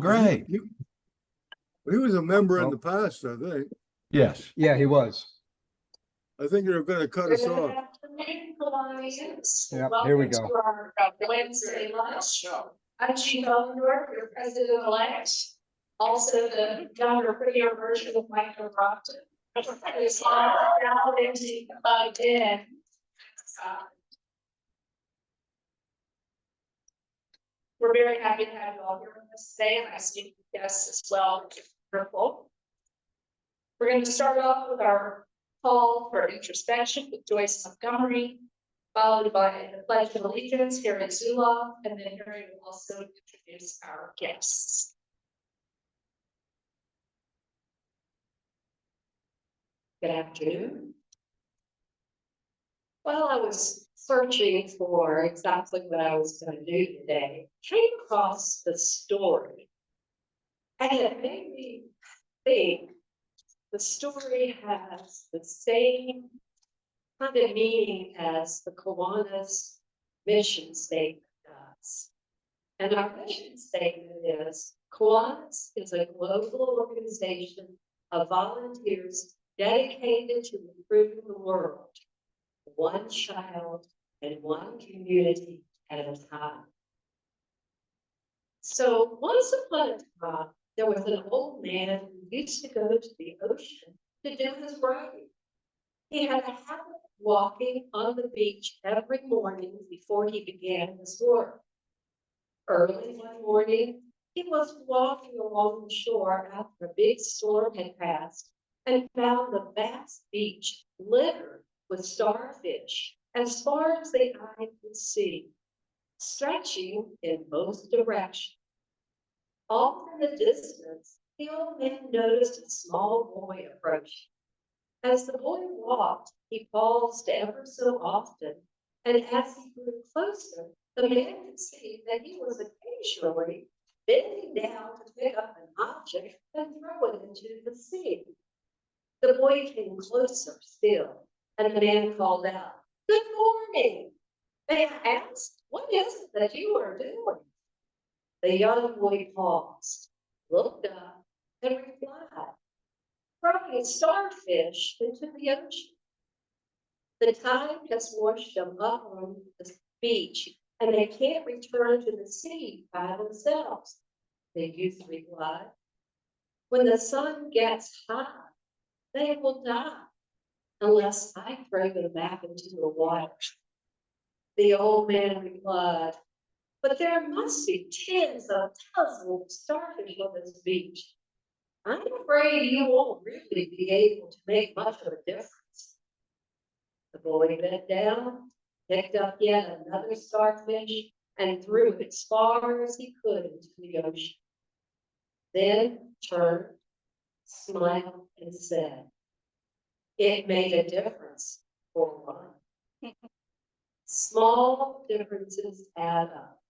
great. He was a member in the past, I think. Yes. Yeah, he was. I think they're gonna cut us off. Yeah, here we go. To our Wednesday lunch. I'm Chief Elmendorf, your president-elect. Also the younger, prettier version of Michael Brockton. It's all now empty, plugged in. We're very happy to have you all here with us today, and I see guests as well. Wonderful. We're going to start off with our call for introspection with Joyce Montgomery, followed by the Pledge of Allegiance here at Zula, and then Harry will also introduce our guests. Good afternoon. While I was searching for exactly what I was going to do today, I came across the story, and it made me think the story has the same kind of meaning as the Kiwanis mission statement does. And our mission statement is, Kiwanis is a global organization of volunteers dedicated to improving the world, one child and one community at a time. So once upon a time, there was an old man who used to go to the ocean to do his writing. He had a habit of walking on the beach every morning before he began his work. Early one morning, he was walking along the shore after a big storm had passed and found the vast beach littered with starfish as far as the eye could see, stretching in both directions. Off in the distance, the old man noticed a small boy approaching. As the boy walked, he paused ever so often, and as he grew closer, the man could see that he was occasionally bending down to pick up an object and throw it into the sea. The boy came closer still, and the man called out, "Good morning. May I ask, what is it that you are doing?" The young boy paused, looked up, and replied, "Throwing starfish into the ocean. The tide has washed them up on the beach, and they can't return to the sea by themselves." The youth replied, "When the sun gets high, they will die unless I throw them back into the water." The old man replied, "But there must be tens of thousands of starfish on this beach. I'm afraid you won't really be able to make much of a difference." The boy bent down, picked up yet another starfish, and threw it as far as he could into the ocean. Then turned, smiled, and said, "It made a difference for one." Small differences add up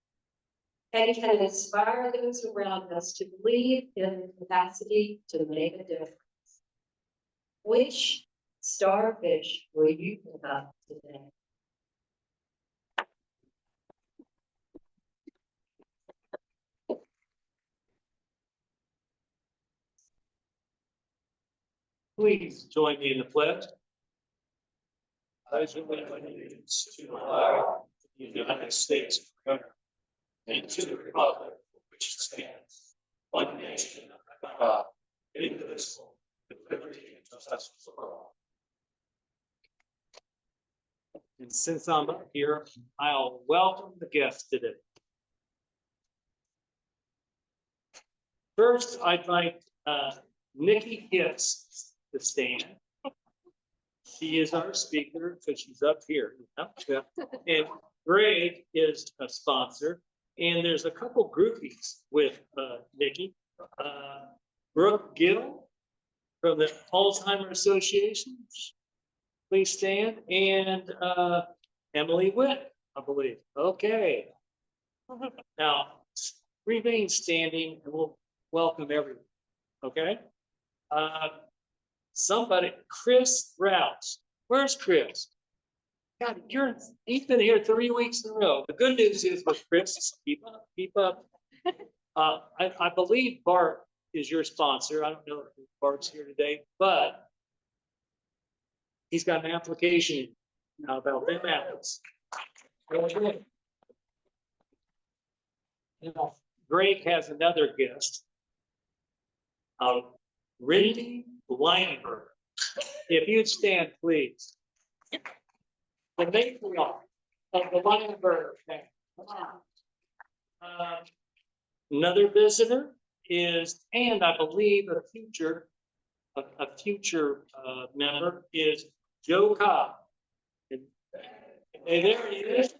and can inspire those around us to believe in the capacity to make a difference. Which starfish will you pick up today? Please join me in the pledge. I pledge allegiance to the flag of the United States of America and to the republic for which it stands, one nation under God, indivisible, with liberty and justice for all. And since I'm up here, I'll welcome the guests today. First, I'd like Nikki Hicks to stand. She is our speaker because she's up here. And Greg is a sponsor. And there's a couple groupies with Nikki. Brooke Gill from the Alzheimer's Association. Please stand. And Emily Witt, I believe. Okay. Now, remain standing and we'll welcome everyone. Okay. Somebody, Chris Rouse. Where's Chris? God, he's been here 3 weeks in a row. The good news is with Chris, keep up. I believe Bart is your sponsor. I don't know if Bart's here today, but he's got an application now about them apples. Now, Greg has another guest. Randy Lineberg. If you'd stand, please. The matriarch of the Lineberg family. Come on. Another visitor is, and I believe a future member is Joe Cobb. And there he is.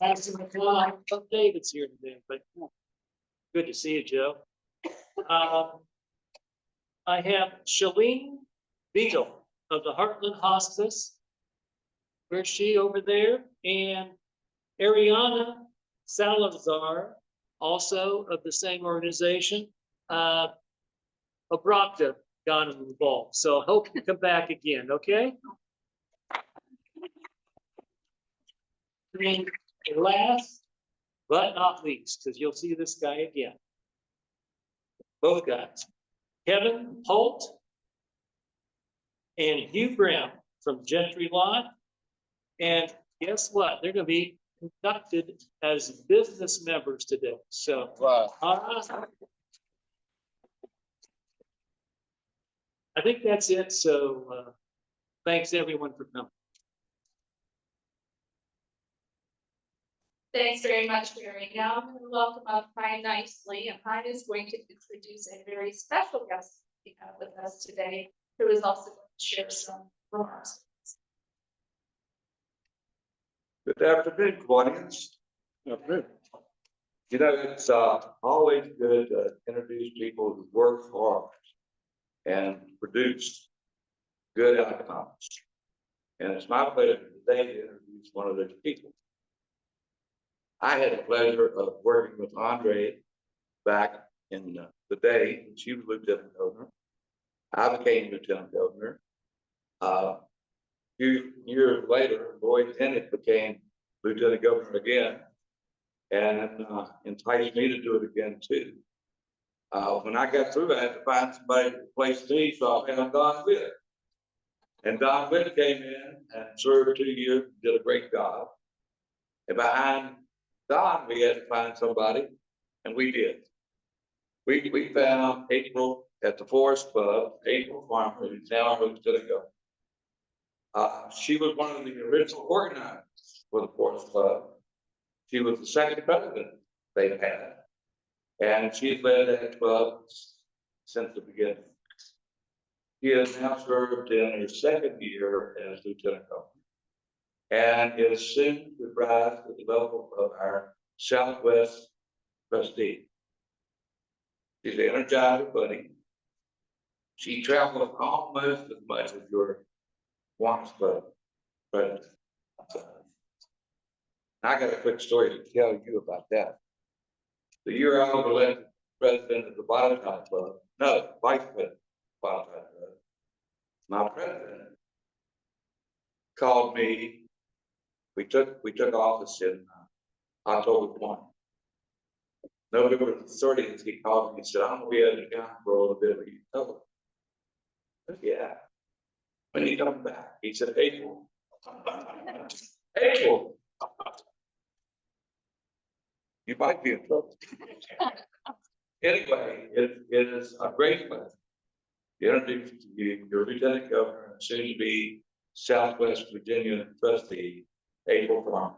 Passing the fly. David's here today, but good to see you, Joe. I have Shalene Beadle of the Heartland Hospice. Where's she over there? And Ariana Salazar, also of the same organization. Abrupta got involved. So I hope you come back again, okay? And last but not least, because you'll see this guy again. Both guys. Kevin Holt and Hugh Graham from Gentry Lot. And guess what? They're going to be inducted as business members today. So, I think that's it. So, thanks everyone for coming. Thanks very much, Gary. Now I'm going to welcome up Pine nicely, and Pine is going to introduce a very special guest we have with us today, who is also going to share some remarks. Good afternoon, Kiwanis. Afternoon. You know, it's always good to introduce people who work hard and produce good outcomes. And it's my pleasure today to introduce one of those people. I had the pleasure of working with Andre back in the day when she was Lieutenant Governor. I became Lieutenant Governor. A few years later, Lloyd Tennant became Lieutenant Governor again, and enticed me to do it again too. When I got through, I had to find somebody to replace me, so I found Don Witt. And Don Witt came in and served 2 years, did a great job. And behind Don, we had to find somebody, and we did. We found April at the Forest Club, April Farmer, who's now our Lieutenant Governor. She was one of the original organizers for the Forest Club. She was the second president they've had, and she's led that club since the beginning. She has now served in her second year as Lieutenant Governor, and is soon to rise to the level of our Southwest trustee. She's an energizer bunny. She travels almost as much as your Kiwanis Club president. I got a quick story to tell you about that. The year I was elected president of the Bottom-Time Club, no, vice president of the Bottom-Time Club, my president called me. We took office in October 1. November 30th, he called me and said, I'm gonna be out of town for a little bit. Will you cover? I said, yeah. When are you coming back? He said, April. April. You might be in trouble. Anyway, it is a great pleasure to introduce to you your Lieutenant Governor and soon to be Southwest Virginia trustee, April Farmer.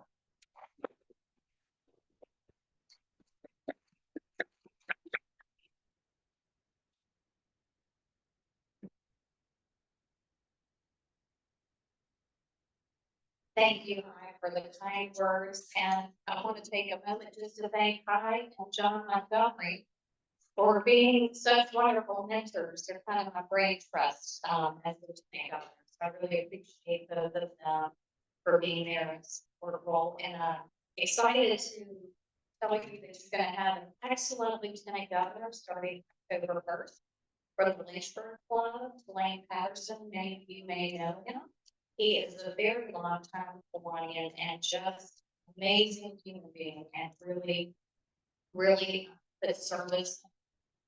Thank you, Hi, for the kind words, and I want to take a moment just to thank Hi and John Montgomery for being such wonderful mentors. They're kind of my brain trust as Lieutenant Governor. So I really appreciate both of them for being there and supportable, and excited to tell you that you're going to have an excellent Lieutenant Governor starting October 1st from the Lynchburg Club, Lane Patterson. Many of you may know him. He is a very long time Kiwanian and just amazing human being, and really really good service.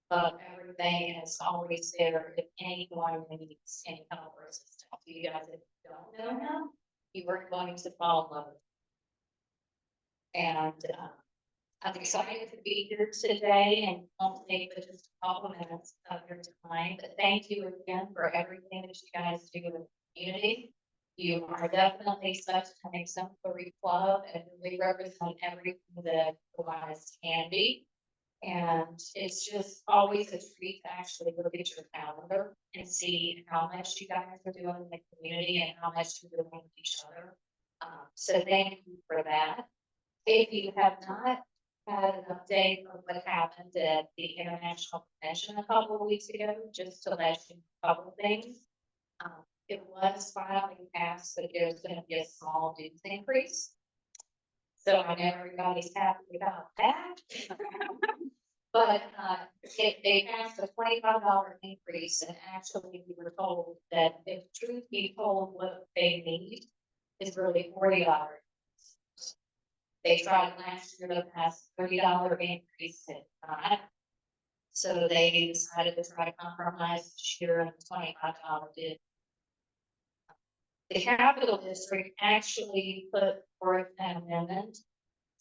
But everything is always there if anyone needs any help or assistance. You guys, if you don't know him, you are going to fall in love with him. And, I'm excited to be here today and won't take but just a couple minutes of your time, but thank you again for everything that you guys do in the community. You are definitely such an exemplary club and really represent everything that Kiwanis can be. And it's just always a treat to actually look at your calendar and see how much you guys are doing in the community and how much you're doing with each other. So thank you for that. If you have not had an update of what happened at the International Convention a couple of weeks ago, just to let you know a couple of things. It was finally passed that there's gonna be a small dues increase. So I know everybody's happy about that. But, they passed a $25 increase, and actually we were told that if truth be told, what they need is really $40. They tried last year to pass $30 increase at not. So they decided to try to compromise this year and $25 did. The Capital District actually put forth an amendment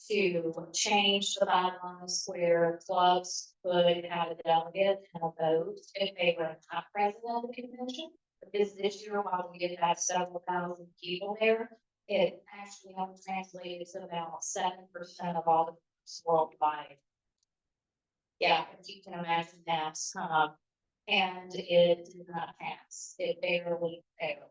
to change the bylaws where clubs could have a delegate and a vote if they were not present at the convention. Because this year, while we did have several thousand people there, it actually only translated to about 7% of all the groups worldwide. Yeah, if you can imagine that, and it did not pass, it barely failed.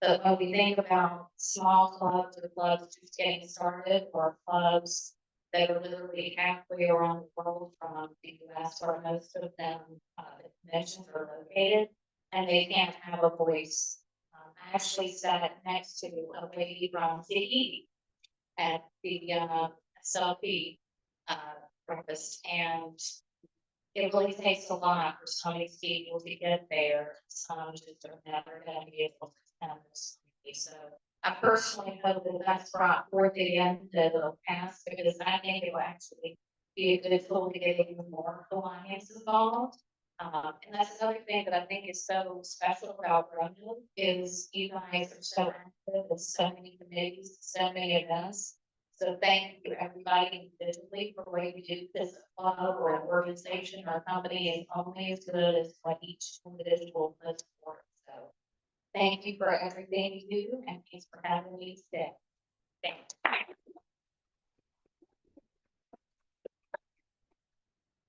But when we think about small clubs or clubs just getting started, or clubs that are literally halfway around the world from the US, where most of them, the conventions are located, and they can't have a voice. I actually sat next to a lady from CE at the SLP breakfast, and it really takes a lot for some of these people to get there. Some just are never gonna be able to attend this. So I personally hope that that's brought forth the end that it'll pass, because I think it will actually be a good tool to get even more alliance involved. And that's another thing that I think is so special about Roanoke is you guys are so active in so many committees, so many events. So thank you everybody individually for what you do. This club or an organization or company is only as good as what each individual does for it. So thank you for everything you do, and thanks for having me today. Thank you.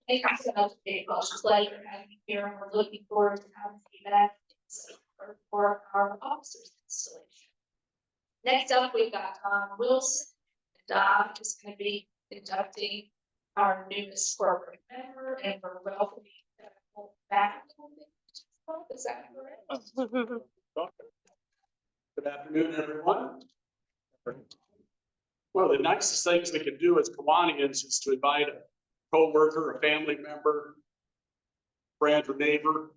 Thank you so much. It was a pleasure having you here, and we're looking forward to having you back for our officers installation. Next up, we've got Tom Wilson. Don is going to be inducting our newest corporate member, and we're welcoming back. Is that correct? Good afternoon, everyone. One of the nicest things we can do as Kiwanis is to invite a co-worker, a family member, friend or neighbor.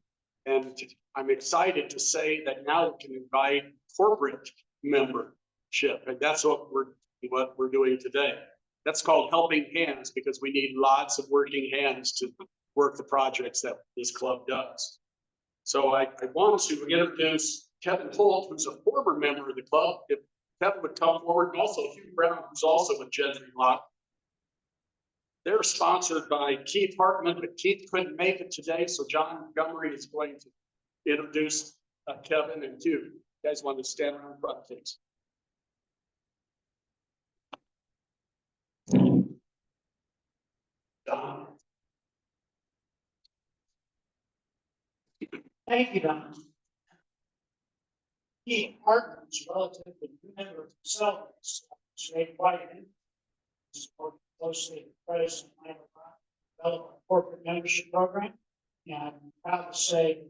And I'm excited to say that now we can invite corporate membership. And that's what we're doing today. That's called helping hands, because we need lots of working hands to work the projects that this club does. So I want to introduce Kevin Holt, who's a former member of the club. If Kevin would come forward, and also Hugh Brown, who's also with Gentry Lock. They're sponsored by Keith Hartman, but Keith couldn't make it today, so John Montgomery is going to introduce Kevin and Hugh. You guys want to stand around front, please. Don. Thank you, Don. Keith Hartman is relatively new member of the Celtics, State Whiteman. He's working closely with the president of develop a corporate membership program. And I'm proud to say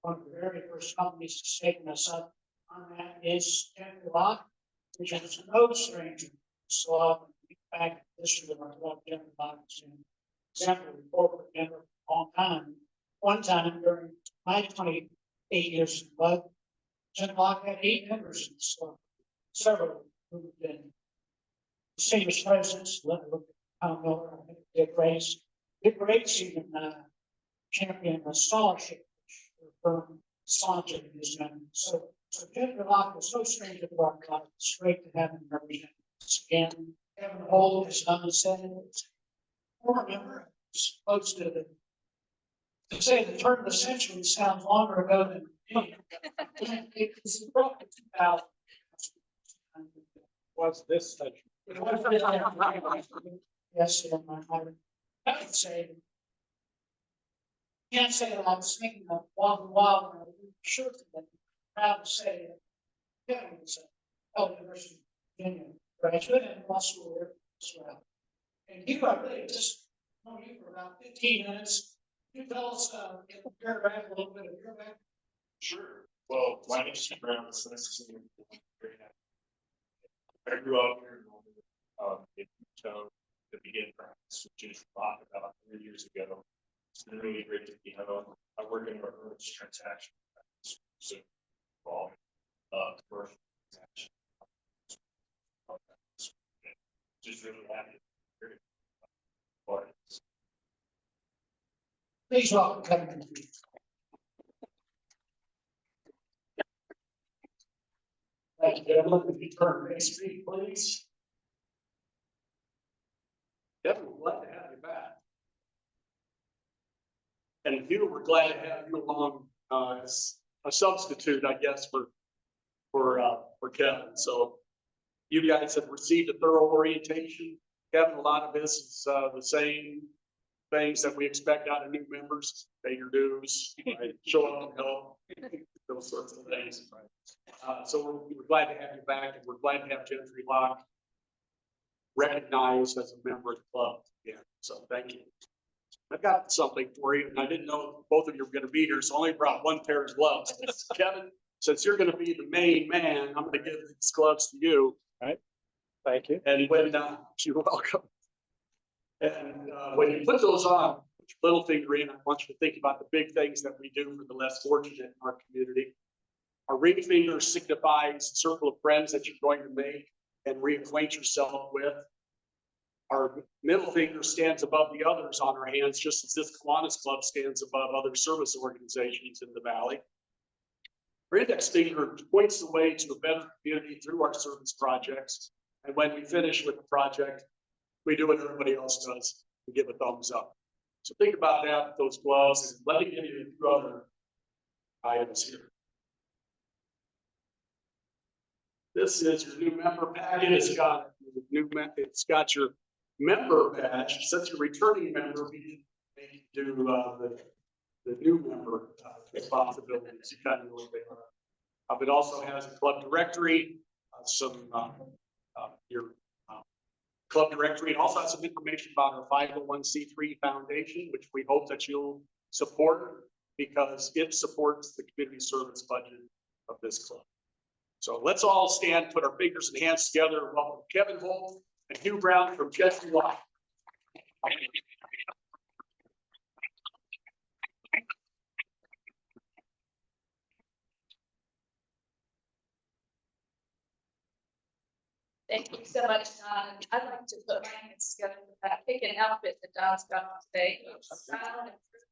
one of the very first companies that's taken us up on that is Gentry Lock, which is no stranger to this club. In fact, this is our club, Gentry Lock is an exemplary corporate member for a long time. One time during my 28 years in the club, Gentry Lock had 8 members in the club. Several who have been distinguished presidents, Tom Miller, I think Dick Race. Dick Race even championed a scholarship, which the firm sponsored his men. So Jim Roanoke is no stranger to our club. It's great to have him represent us again. Kevin Holt has done the same. Or remember, supposed to say the turn of the century sounds longer ago than me. It was roughly 2000. What's this century? Yes, and I would say, can't say that I was thinking of Walter Wild, and I was sure that I'm proud to say that Kevin was a University of Virginia graduate and law school there as well. And you are really just know you for about 15 minutes. Can you tell us in a paragraph a little bit of your background? Sure. Well, my name is Steve Brown. It's nice to see you. I grew up here in Town to begin practice, which is about 3 years ago. It's been really great to be home. I work in our earnings transaction practice, so involved commercial transaction. Just really happy. Please welcome Kevin. Thank you, gentlemen. If you turn to speak, please. Kevin, we're glad to have you back. And Hugh, we're glad to have you along as a substitute, I guess, for Kevin. So you guys have received a thorough orientation. Kevin, a lot of this is the same things that we expect out of new members: pay your dues, right? Show up and help, those sorts of things. So we're glad to have you back, and we're glad to have Gentry Locke recognized as a member of the club. Yeah, so thank you. I've got something for you, and I didn't know both of you were going to be here, so I only brought one pair of gloves. Kevin, since you're going to be the main man, I'm going to give these gloves to you. Thank you. And when you're welcome. And when you put those on, put your little finger in, I want you to think about the big things that we do for the less fortunate in our community. Our ring finger signifies the circle of friends that you're going to make and reacquaint yourself with. Our middle finger stands above the others on our hands, just as this Kiwanis Club stands above other service organizations in the valley. Our index finger points the way to a better community through our service projects. And when we finish with the project, we do what everybody else does and give a thumbs up. So think about that with those gloves, and let me give you a few other items here. This is your new member packet. It's got your member badge. Since you're a returning member, we need to do the new member responsibilities. You kind of know what they are. It also has a club directory, your club directory, and also has some information about our 501c3 foundation, which we hope that you'll support because it supports the community service budget of this club. So let's all stand, put our fingers and hands together, and welcome Kevin Holt and Hugh Brown from Gentry Locke. Thank you so much, Don. I'd like to put my hands together with that picking outfit that Don's got on today.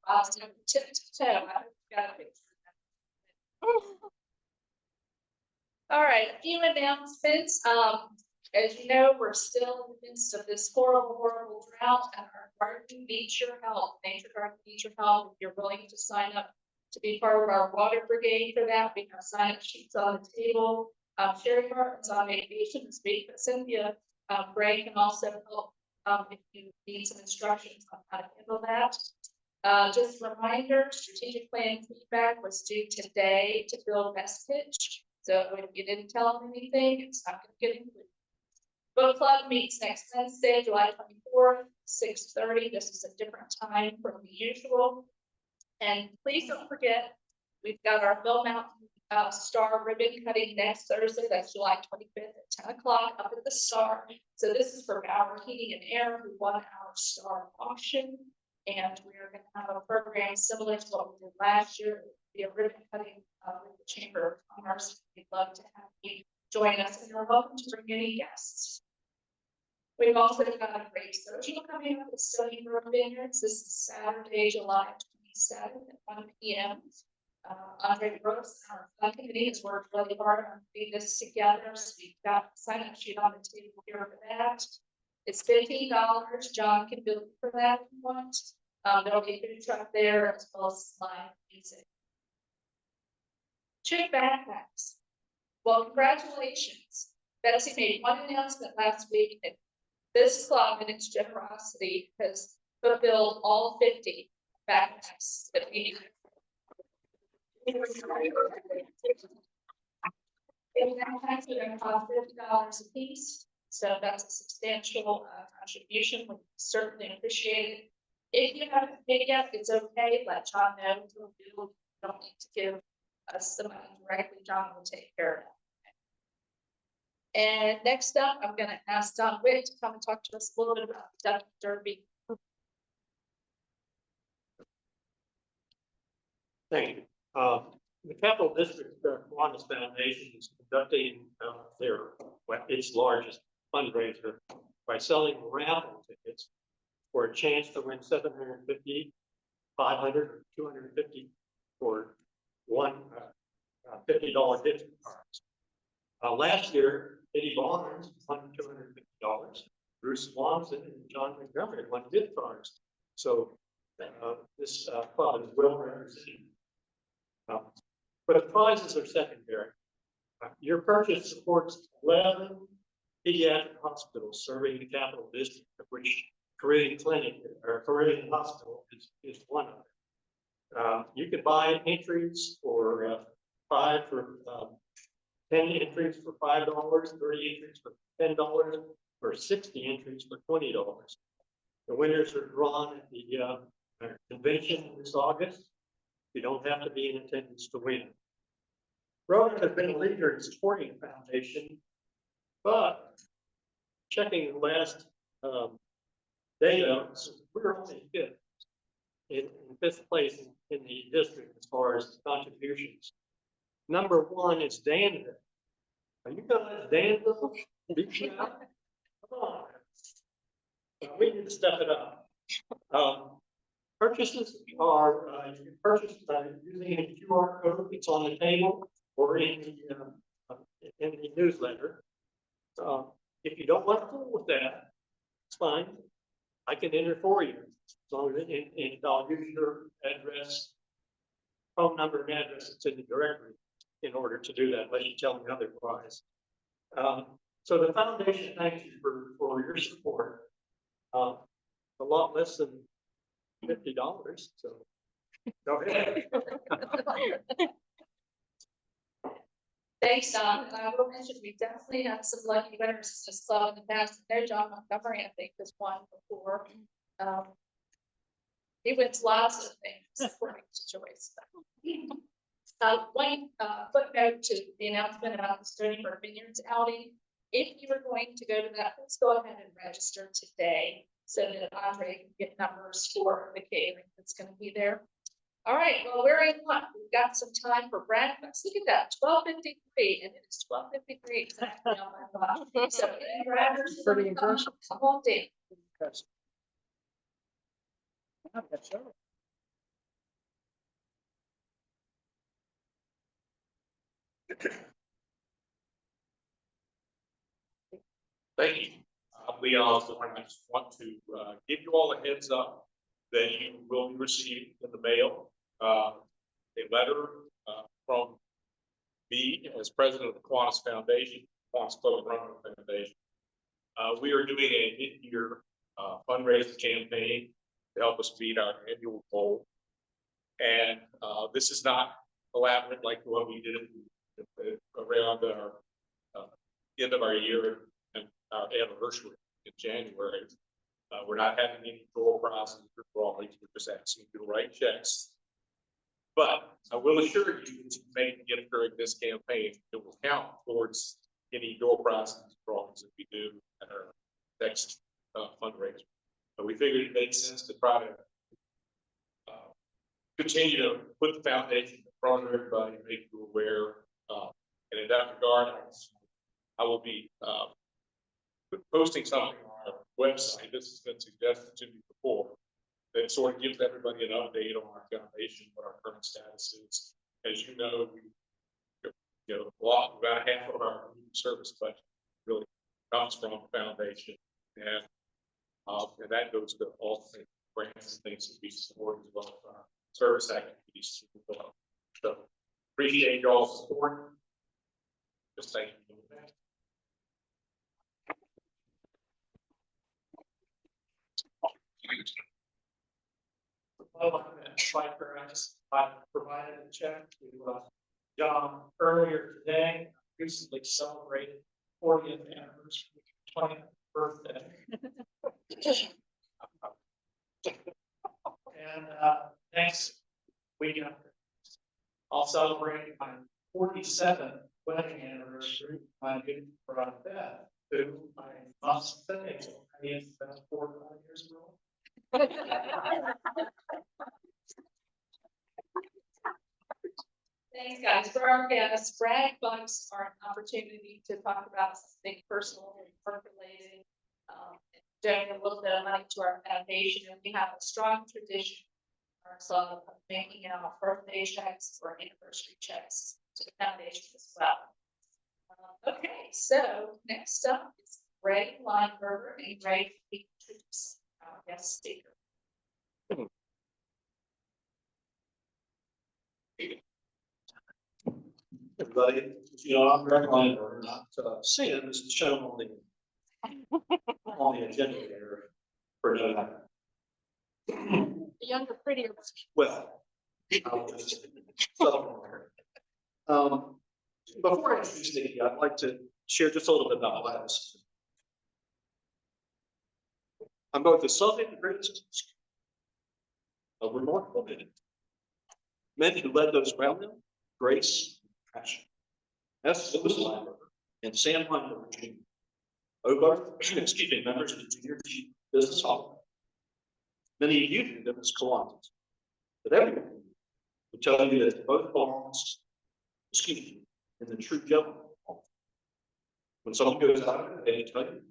Awesome, tip to toe. I hope you got a picture. All right, a few announcements. As you know, we're still in the midst of this horrible drought, and our garden needs your help. Nature Garden needs your help. If you're willing to sign up to be part of our water brigade for that, we have sign-up sheets on the table. Sherry Martin's on vacation this week, but Cynthia Gray can also help if you need some instructions on how to handle that. Just a reminder, strategic plan feedback was due today to Bill Meskich. So if you didn't tell him anything, it's not going to get included. Book club meets next Wednesday, July 24th, 6:30. This is a different time from the usual. And please don't forget, we've got our Bill Mountain Star ribbon cutting next Thursday. That's July 25th at 10 o'clock up at the Star. So this is for Bauer Heating and Air, who won our Star auction. And we're going to have a program similar to what we did last year. It'll be a ribbon cutting with the Chamber of Commerce. We'd love to have you join us, and you're welcome to bring any guests. We've also got a great social coming up with Stony Brook Vineyards. This is Saturday, July 27th at 1 p.m. Andre Brooks, our fund committee, has worked really hard on putting this together. So we've got a sign up sheet on the table here for that. It's $15. John can bill you for that if you want. There'll be a food truck there as well as live music. Chick backpacks. Well, congratulations. Betsy made one announcement last week that this club in its generosity has fulfilled all 50 backpacks that we need. Backpacks are gonna cost $50 a piece, so that's a substantial contribution. We certainly appreciate it. If you haven't paid yet, it's okay. Let John know. You don't need to give us the money directly. John will take care of it. And next up, I'm gonna ask Don Witt to come and talk to us a little bit about the Duck Derby. Thank you. The Capital District Kiwanis Foundation is conducting its largest fundraiser by selling raffle tickets for a chance to win 750, 500, or 250 for one $50 gift cards. Last year, Eddie Barnes won $250. Bruce Swanson and John Montgomery won gift cards. So this club is well represented. But the prizes are secondary. Your purchase supports 11 pediatric hospitals serving the Capital District, of which Korean Clinic or Korean Hospital is one of them. You can buy entries for 10 entries for $5, 30 entries for $10, or 60 entries for $20. The winners are drawn at the convention this August. You don't have to be in attendance to win. Roanoke has been a leader in supporting the foundation, but checking the last data, we're only in fifth place in the district as far as contributions. Number one is Danville. Are you guys Danville? Beat you out? Come on. We need to step it up. Purchases are you can purchase using a QR code. It's on the table or in the newsletter. If you don't want to fool with that, it's fine. I can enter for you as long as I'll use your address, phone number, and address that's in the directory in order to do that. Unless you tell me otherwise. So the foundation thanks you for your support. A lot less than $50. So go ahead. Thanks, Don. And I will mention, we definitely had some lucky winners in this club in the past. There, John Montgomery, I think, was one before. He wins lots of things according to Joyce. One footnote to the announcement about the Stony Brook Vineyards outing. If you are going to go to that, let's go ahead and register today so that Andre can get numbers for the catering that's going to be there. All right, well, we're in luck. We've got some time for breakfast. Look at that, 12:53, and it is 12:53 exactly on my clock. So, pretty impressive. Come on, Dave. Thank you. We also want to give you all a heads up that you will be receiving in the mail a letter from me as president of the Kiwanis Foundation, Kiwanis Club of Roanoke Foundation. We are doing a mid-year fundraising campaign to help us meet our annual goal. And this is not elaborate like the one we did around our end of our year and our anniversary in January. We're not having any door prizes or drawings. We're just asking you to write checks. But I will assure you that you make a gift during this campaign. It will count towards any door prizes and drawings that we do at our next fundraiser. But we figured it made sense to try to continue to put the foundation in front of everybody, make you aware. And in that regard, I will be posting something on our website, this has been suggested to me before. That sort of gives everybody an update on our foundation, what our current status is. As you know, we, about half of our service budget really comes from the foundation. And that goes to all the grants and things that we support as well as our service activities. So appreciate y'all's support. Just thank you. Well, I'm at Schleifer, I provided a check to John earlier today, recently celebrated 40th anniversary, 20th birthday. And next weekend, I'll celebrate my 47th wedding anniversary, my good bride Beth, who I must say is about 4 or 5 years ago. Thanks, guys. For our guests, brag bucks are an opportunity to talk about something personal and work-related. Donate a little bit of money to our foundation, and we have a strong tradition in our club of making out birthday checks or anniversary checks to the foundation as well. Okay, so next up is Ray Lineberger, and Ray will introduce our guest speaker. Everybody, I'm Greg Lineberger, not seeing this is shown on the agenda here for tonight. Younger, prettier. Well, I'll just settle here. Before I introduce Nikki, I'd like to share just a little bit about my life. I'm both the son and greatest of remarkable men who led those around them, grace, passion. That's Louis Lineberger and Sam Lineberger Jr. Members of the Junior Business Hall. Many of you knew them as Kiwanis, but everyone would tell you that both belongs, in the true gentleman. When someone goes out, they tell you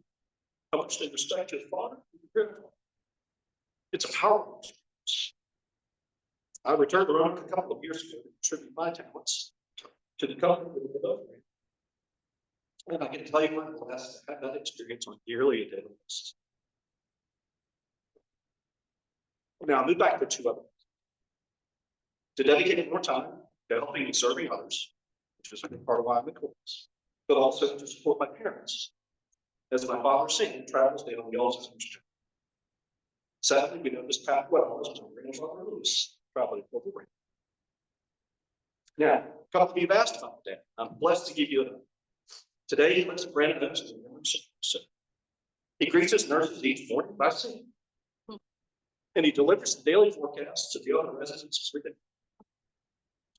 how much they respect his father. It's a powerful experience. I returned to Roanoke a couple of years ago to contribute my talents to the company that we both ran. And I can tell you I'm blessed to have that experience on nearly a daily basis. Now I move back to 2 other things. To dedicate more time to helping and serving others, which is a big part of why I'm in Kiwanis, but also to support my parents. As my father Sam travels down the Alzheimer's journey. Sadly, we know this path well as my grandfather Louis traveled in Puerto Rico. Now, a couple of you have asked about that. I'm blessed to give you a today. He lives at Brandon Oaks in the so he greets his nurses each morning by singing. And he delivers the daily forecasts to the other residents every day.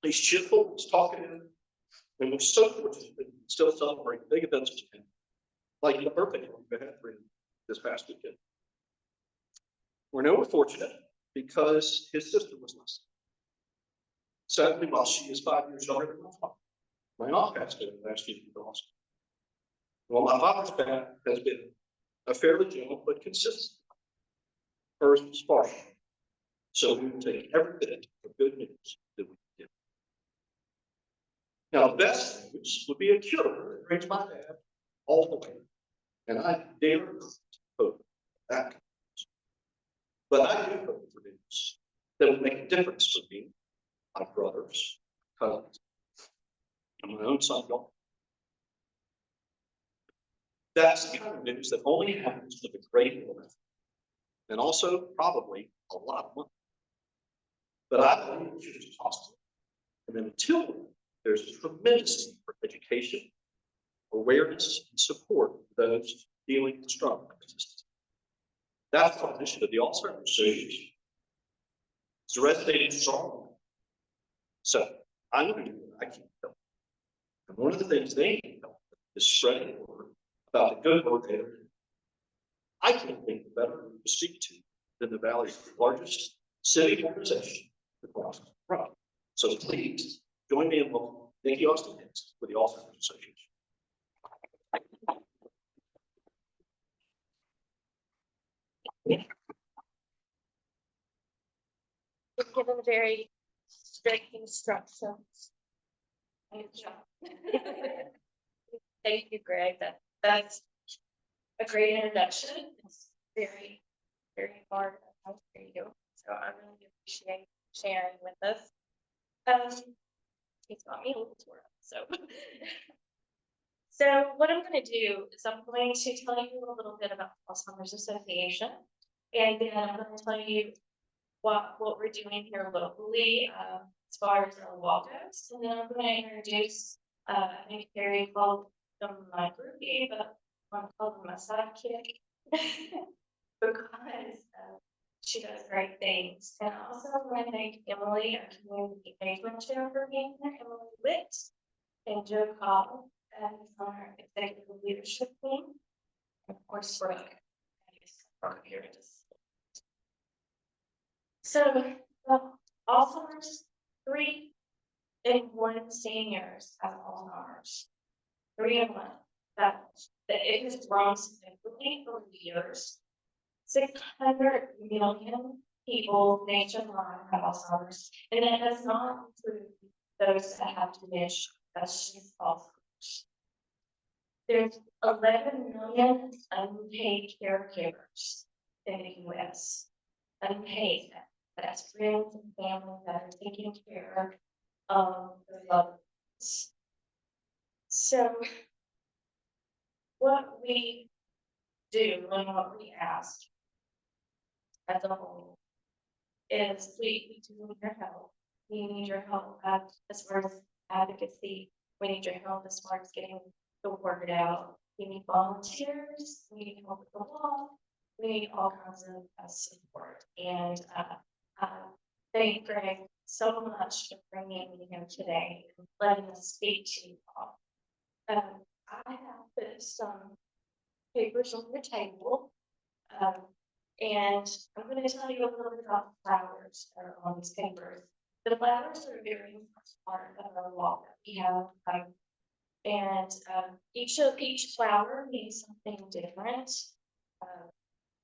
He's cheerful, he's talkative, and we're so fortunate that we can still celebrate big events with him, like the birthday we had for him this past weekend. We're more fortunate because his sister was less. Sadly, while she is 5 years younger than my aunt passed away last year. Well, my father's path has been a fairly gentle but consistent. First was partial. So we will take every bit of good news that we can get. Now, the best news would be a cure that brings my dad all the way. And I dare hope that comes. But I do hope for news that will make a difference for me, my brothers, cousins, and my own son, John. That's the kind of news that only happens with a great woman, and also probably a lot of money. But I believe it's possible. And then until then, there's a tremendous need for education, awareness, and support for those dealing with struggle. That's the mission of the Alzheimer's Association. It's resonating strong. So I'm going to do what I can help. And one of the things they can help is spreading the word about the good work they do. I can't think of a better group to speak to than the Valley's largest civic organization across the front. So please join me in welcoming Nikki Austin with the Alzheimer's Association. Given very strict instructions. Good job. Thank you, Greg. That's a great introduction. It's very, very hard for you. So I really appreciate sharing with us. He's got me a little tore up, so. So what I'm going to do is I'm going to tell you a little bit about Alzheimer's Association. And then I'm going to tell you what we're doing here locally, as far as our walk goes. And then I'm going to introduce, I think Carrie called them my groupie, but I'm calling them my sidekick. Because she does great things. And I also want to thank Emily, our community engagement chair, for being here, Emily Witt, and Joe Cobb, as our executive leadership team. And of course, Brooke. Brooke here just. So, Alzheimer's, 3 in 1 seniors have Alzheimer's. 3 in 1. That it has grown significantly over the years. 600 million people nationwide have Alzheimer's, and that does not include those that have dementia, that's just Alzheimer's. There's 11 million unpaid caregivers in the US. Unpaid, that's friends and family that are taking care of their loved ones. So, what we do and what we ask as a whole is we do need your help. We need your help as far as advocacy. We need your help as far as getting the word out. We need volunteers. We need help with the law. We need all kinds of support. And thank Greg so much for bringing me here today and letting us speak to you all. I have put some papers on your table. And I'm going to tell you a little bit about the flowers that are on these papers. The flowers are a very important part of our walk that we have. And each flower means something different.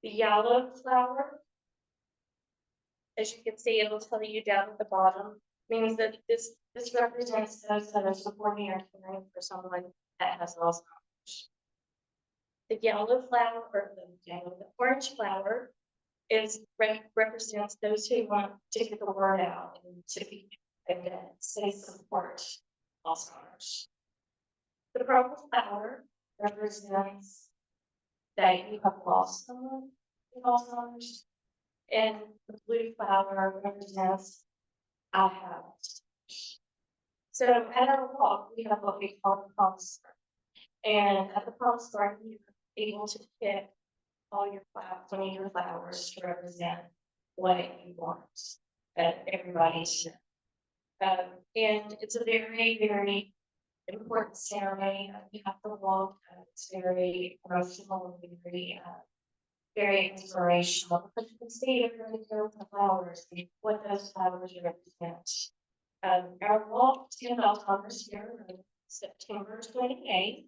The yellow flower, as you can see, it'll tell you down at the bottom, means that this represents those that are supporting or caring for someone that has Alzheimer's. The yellow flower, or the orange flower, represents those who want to get the word out and to be and say support Alzheimer's. The purple flower represents that you have lost someone with Alzheimer's, and the blue flower represents I have Alzheimer's. So at our walk, we have what we call the promise start. And at the promise start, you're able to pick all your flowers to represent what you want everybody to know. And it's a very, very important ceremony. You have to walk. It's very emotional and very inspirational. But you can see it really goes the flowers, what those flowers represent. Our walk to Alzheimer's here on September 28th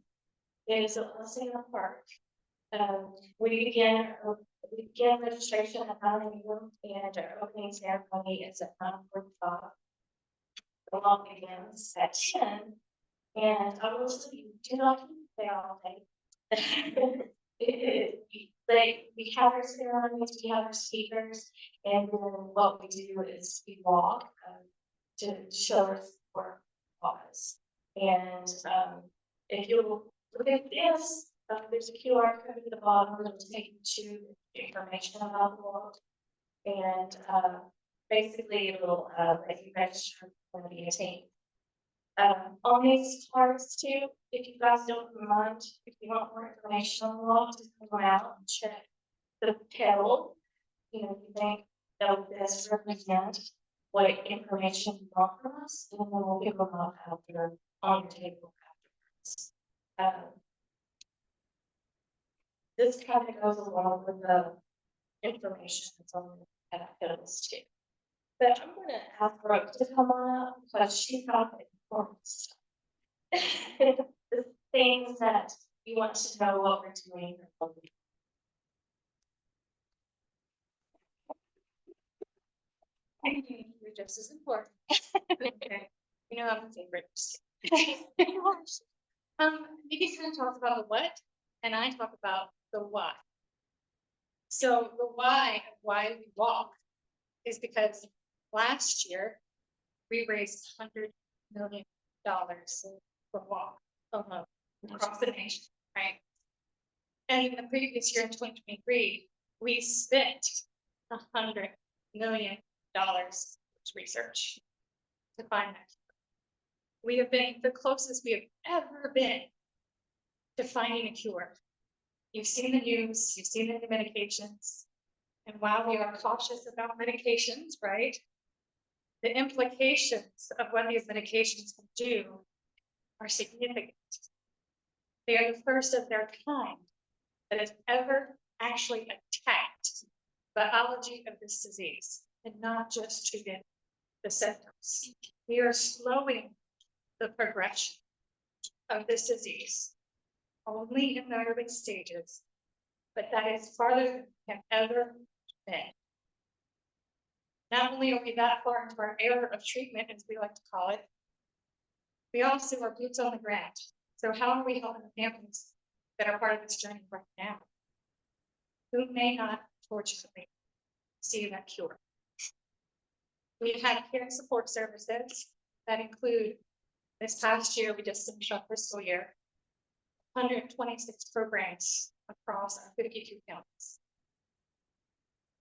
is at Lucina Park. We begin registration at 9 a.m. and our opening ceremony is at 9:45. The walk begins at 10. And I will say, you do not keep there all day. We have our ceremonies, we have our speakers, and then what we do is we walk to show our support cause. And if you'll look at this, there's a QR code at the bottom that will take you to information about the walk. And basically it will let you register for the team. On these cards too, if you guys don't mind, if you want more information on the walk, just come out and check the pedal. You know, you think that would best represent what information you want from us, and then we'll give them up after on your table afterwards. This kind of goes along with the information that's on the pedals too. But I'm going to ask Brooke to come on up because she's got the important stuff. The things that you want to know what we're doing. You're just as important. Okay, you know, I'm a favorite. Nikki kind of talks about the what, and I talk about the why. So the why we walk is because last year we raised $100 million for walk alone across the nation, right? And in the previous year in 2023, we spent $100 million to research to find that. We have been the closest we have ever been to finding a cure. You've seen the news, you've seen the new medications. And while we are cautious about medications, right? The implications of what these medications can do are significant. They are the first of their kind that has ever actually attacked biology of this disease and not just treated the symptoms. We are slowing the progression of this disease only in the early stages, but that is farther than we have ever been. Not only are we that far into our era of treatment, as we like to call it, we also are boots on the ground. So how are we helping the families that are part of this journey right now, who may not, fortunately, see that cure? We've had care and support services that include, this past year, we just finished our fiscal year, 126 programs across our 52 counties.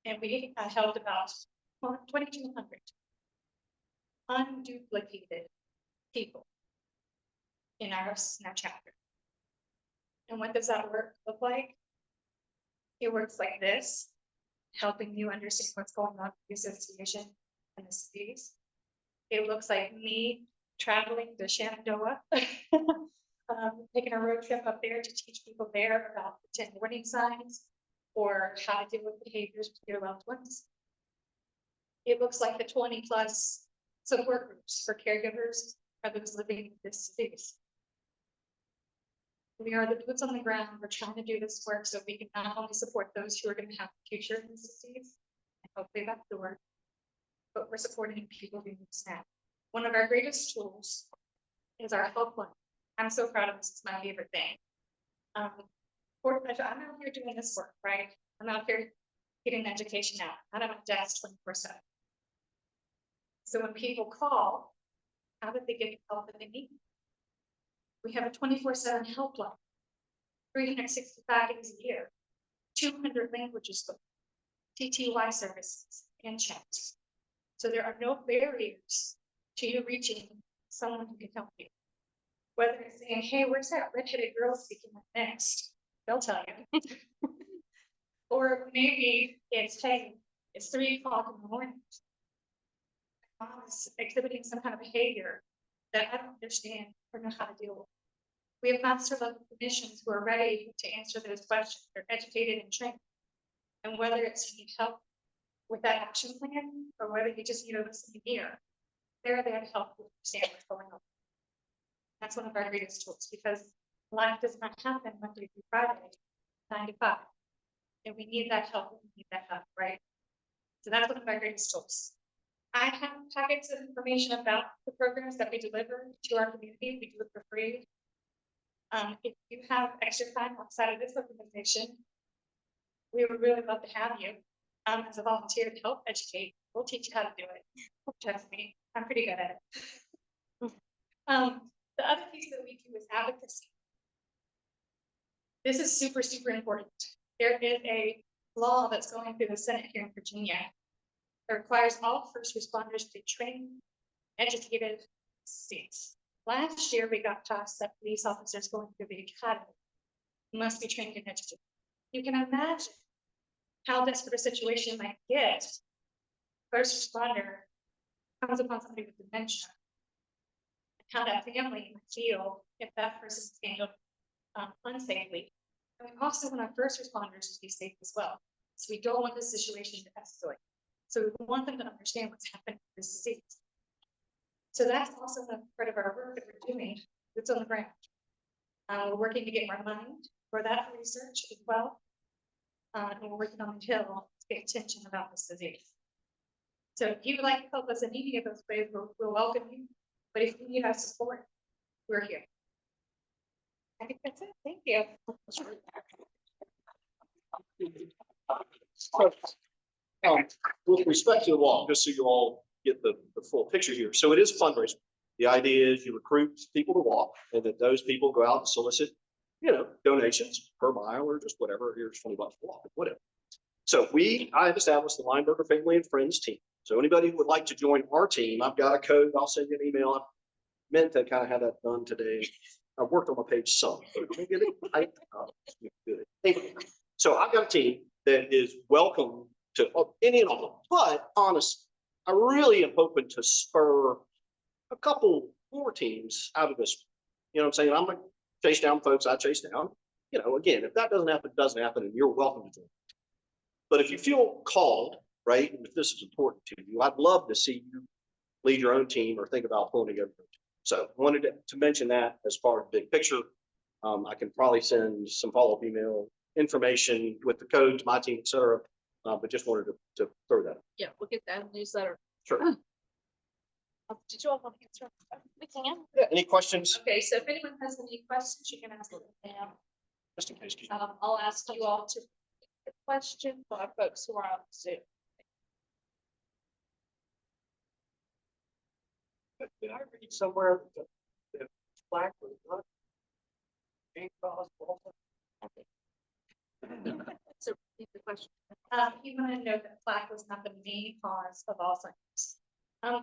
And we helped about 2,200 unduplicated people in our chapter. And what does that work look like? It works like this, helping you understand what's going on with the association and the cities. It looks like me traveling to Shenandoah, taking a road trip up there to teach people there about the 10 warning signs or how to deal with behaviors with your loved ones. It looks like the 20+ support groups for caregivers or those living with this disease. We are the boots on the ground. We're trying to do this work so we can not only support those who are going to have a future in this disease, and hopefully that's the word, but we're supporting people who need snap. One of our greatest tools is our helpline. I'm so proud of this. It's my favorite thing. I'm out here doing this work, right? I'm out here getting education out. I'm at my desk 24/7. So when people call, how did they get the help that they need? We have a 24/7 helpline, 365 days a year, 200 languages, TTY services, and chats. So there are no barriers to you reaching someone who can help you. Whether it's saying, hey, where's that redheaded girl speaking next? They'll tell you. Or maybe it's, hey, it's 3 o'clock in the morning. Mom is exhibiting some kind of behavior that I don't understand or know how to deal with. We have master level clinicians who are ready to answer those questions. They're educated and trained. And whether it's you need help with that action plan or whether you just need a listening ear, they're there to help you understand what's going on. That's one of our greatest tools because life does not happen Monday through Friday, 9 to 5. And we need that help. We need that help, right? So that's one of our greatest tools. I have packets of information about the programs that we deliver to our community. We do it for free. If you have extra time outside of this organization, we would really love to have you as a volunteer to help educate. We'll teach you how to do it. Trust me, I'm pretty good at it. The other piece that we do is advocacy. This is super, super important. There is a law that's going through the Senate here in Virginia that requires all first responders to be trained, educated, states. Last year, we got passed that police officers going through the academy must be trained and educated. You can imagine how desperate a situation might get. First responder comes upon somebody with dementia, and how that family might feel if that person is handled unsafely. And we also want our first responders to be safe as well. So we don't want this situation to escalate. So we want them to understand what's happening with this disease. So that's also part of our work that we're doing. It's on the ground. We're working to get more money for that research as well. And we're working on the Hill to get attention about this disease. So if you would like to help us in any of those ways, we'll welcome you. But if you need our support, we're here. I think that's it. Thank you. With respect to the walk, just so you all get the full picture here. So it is a fundraiser. The idea is you recruit people to walk and that those people go out and solicit, donations per mile or just whatever. Here's $20 for walk, whatever. So I have established the Lineberger Family and Friends team. So anybody who would like to join our team, I've got a code. I'll send you an email. I meant to kind of have that done today. I've worked on my page some. But let me get it typed up. Good. Anyway, so I've got a team that is welcome to any and all. But honestly, I really am hoping to spur a couple more teams out of this. You know what I'm saying? I'm going to chase down folks I chase down. Again, if that doesn't happen, it doesn't happen, and you're welcome to join. But if you feel called, right, and if this is important to you, I'd love to see you lead your own team or think about pulling together. So I wanted to mention that as part of the big picture. I can probably send some follow-up email information with the code to my team, et cetera. But just wanted to throw that. Yeah, we'll get that newsletter. Sure. Did you all want to answer? We can. Yeah, any questions? Okay, so if anyone has any questions, you can ask them now. Just in case. I'll ask you all to repeat the question for our folks who are on Zoom. Did I read somewhere that the flag was not being caused? So repeat the question. You want to know that plaque was not the main cause of Alzheimer's.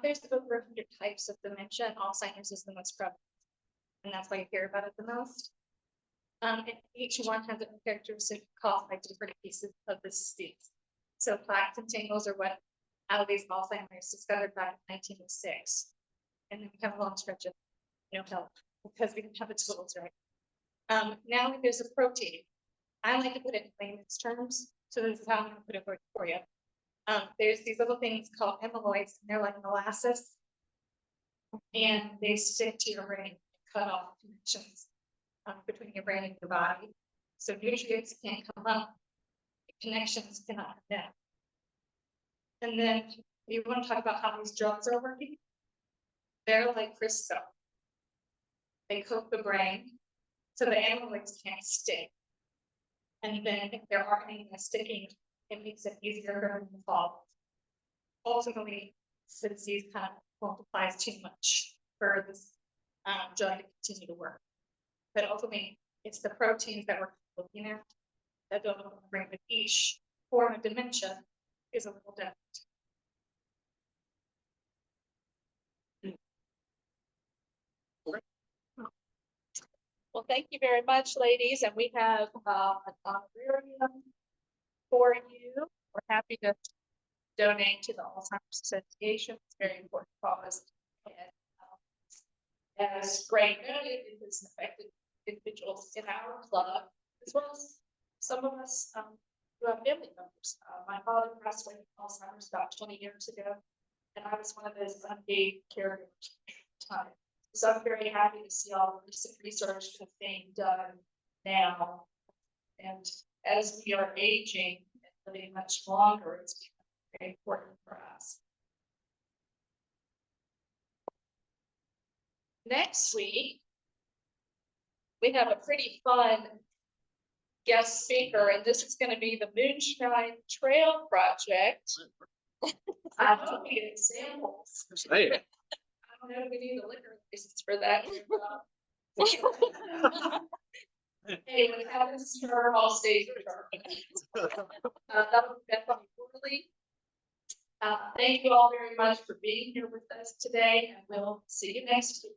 There's over 100 types of dementia, and Alzheimer's is the most prevalent, and that's why you hear about it the most. And each one has a characteristic caused by different pieces of the disease. So plaques and tangles are what elevates Alzheimer's, discovered back in 1906, and then we have a long stretch of help because we didn't have the tools, right? Now there's a protein. I like to put it in layman's terms, so this is how I'm going to put it for you. There's these little things called amyloids, and they're like molasses, and they stick to your brain and cut off connections between your brain and your body. So nutrients can't come up, connections cannot connect. And then you want to talk about how these drugs are working. They're like Crisco. They coat the brain, so the amyloids can't stick. And then if there are any sticking, it makes it easier for them to fall. Ultimately, the disease kind of multiplies too much for this drug to continue to work. But ultimately, it's the proteins that we're looking at that don't bring, but each form of dementia is a little different. Well, thank you very much, ladies, and we have an honorarium for you. We're happy to donate to the Alzheimer's Association. It's a very important cause. And as Greg noted, it has affected individuals in our club, as well as some of us who have family members. My father passed away from Alzheimer's about 20 years ago, and I was one of those unpaid caregivers at the time. So I'm very happy to see all the recent research that's being done now. And as we are aging and living much longer, it's very important for us. Next week, we have a pretty fun guest speaker, and this is going to be the Moonshine Trail Project. I hope we get examples. Hey. I don't know if we need a liquor license for that. Hey, when it happens to her, I'll stay for her. That was definitely quarterly. Thank you all very much for being here with us today, and we'll see you next week.